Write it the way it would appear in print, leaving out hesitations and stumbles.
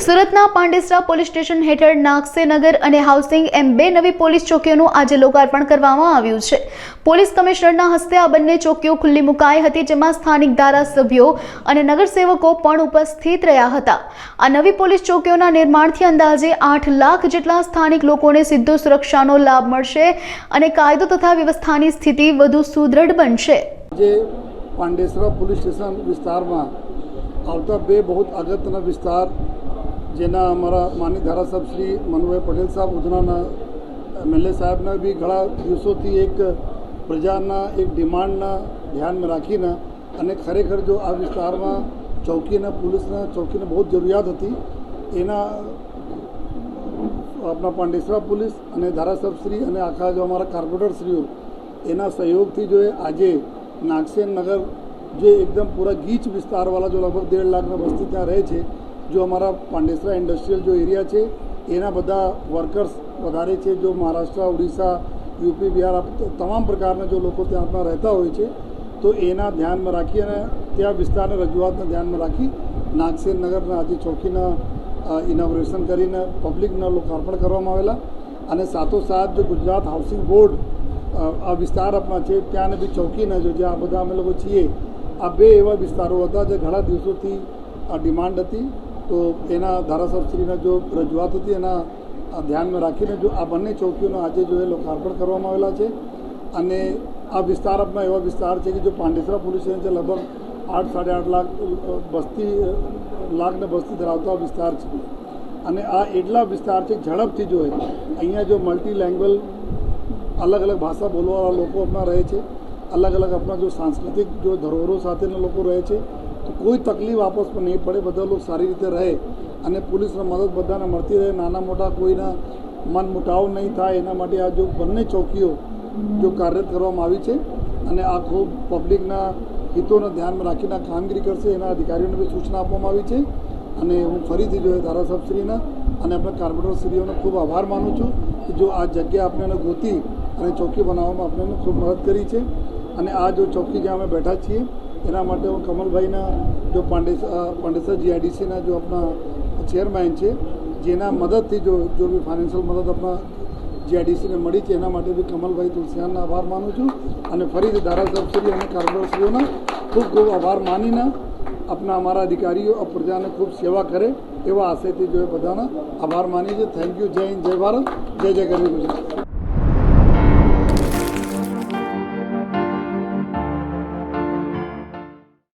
સુરતના Pandesara police station હેઠળ નાગસેનગર અને હાઉસિંગ એમ બે નવી પોલીસ ચોકીઓનું આજે લોકાર્પણ કરવામાં આવ્યું છે। પોલીસ કમિશનરના હસ્તે આ બંને ચોકીઓ ખુલ્લી મુકાઈ હતી, જેમાં સ્થાનિક ધારાસભ્યો અને નગરસેવકો પણ ઉપસ્થિત રહ્યા હતા। આ નવી પોલીસ ચોકીઓના નિર્માણથી અંદાજે 8 લાખ જેટલા સ્થાનિક લોકોને સીધો સુરક્ષાનો લાભ મળશે અને કાયદો તથા વ્યવસ્થાની સ્થિતિ વધુ સુદૃઢ બનશે। પાંડેસરા પોલીસ સ્ટેશન વિસ્તારમાં આવતા બે बहुत અગત્યના વિસ્તાર જેના અમારા માનનીય ધારાસભ્ય શ્રી મનુભાઈ પટેલ સાહેબ ઉધનાના એમએલએ સાહેબના બી ઘણા દિવસોથી એક પ્રજાના એક ડિમાન્ડના ધ્યાનમાં રાખીને અને ખરેખર જો આ વિસ્તારમાં ચોકીના પોલીસના ચોકીને બહુ જરૂરિયાત હતી એના આપણા પાંડેસરા પોલીસ અને ધારાસભ્યશ્રી અને આખા જો અમારા કોર્પોરેટરશ્રીઓ એના સહયોગથી જો આજે नागसेन नगर जो एकदम पूरा गीच विस्तार वाला जो लगभग 1.5 लाख में बस्ती ત્યાં રહે છે, जो हमारा પાંડેસરા इंडस्ट्रियल जो एरिया है एना बधा वर्कर्स વધારે છે, जो महाराष्ट्र ओडिशा यूपी बिहार तमाम प्रकारना जो लोग ત્યાં अपना रहता હોય છે, तो एना ध्यान में राखी અને ત્યાં વિસ્તારના રજૂઆતને ધ્યાનમાં રાખી નાગસેન નગરના આજે ચોકીના ઇનોગ્રેશન કરીને પબ્લિકના લોકાર્પણ કરવામાં આવેલા અને સાથોસાથ जो गुजरात हाउसिंग बोर्ड आ विस्तार अपना है त्याने भी चौकी न जो आ बधा अमे लोग छीए आ बे एवा विस्तारों था जो घणा दिवसोथी आ डिमांड थी, तो एना धारासभ्यश्रीना जो रजूआत थी एना ध्यान में राखीने जो आ बने चौकीओं आज जो है लोकार्पण करवामां आवेला छे। अने आ विस्तार अपना एवा विस्तार है कि जो પાંડેસરા पोलीस स्टेशन है लगभग 8-8.5 लाख बस्ती लाख ने बस्ती धरावता विस्तार है अने आ एटला विस्तार है झड़पथी जो है अहींया जो मल्टी लैंग्वेज अलग अलग भाषा बोलवावाळा लोग अपना रहे छे, अलग अलग अपना जो सांस्कृतिक जो धरोहरों साथेना लोग रहे छे, तो कोई तकलीफ आपस में नहीं पड़े, बधा लोग सारी रीते रहे अने पुलिसने मदद बधाने मळती रहे, नाना मोटा कोईना मन मुटाव नहीं थाय एना माटे आ जो बंने चौकीओ जो कार्यरत करवामां आवी छे अने आ खूब पब्लिकना हितोने ध्यान में राखीने कामगीरी करशे एना अधिकारीओने भी सूचना आपवामां आवी छे। अने हूँ फरीथी जो धारासभ्यश्रीना अने अपना कोर्पोरेटरश्रीओनो खूब आभार मानु छूं कि जो आ जग्या आपने गोती અને ચોકી બનાવવામાં આપણે ખૂબ મદદ કરી છે અને આ જો ચોકી જ્યાં અમે બેઠા છીએ એના માટે હું કમલભાઈના જો પાંડેસરા જીઆઈડીસીના જો આપણા ચેરમેન છે જેના મદદથી જો બી ફાઇનાન્શિયલ મદદ આપણા જીઆઈડીસીને મળી છે એના માટે બી કમલભાઈ તુલસિયાનનો આભાર માનું છું અને ફરીથી ધારાસભ્યશ્રી અને કોર્પોરેટરશ્રીઓના ખૂબ ખૂબ આભાર માનીને अपना हमारा अधिकारीओ और प्रजा ने खूब सेवा करे एवं आशय थी जो बधाना आभार मानी है। Thank you. जय हिंद, जय भारत, जय जय गरवी गुजरात।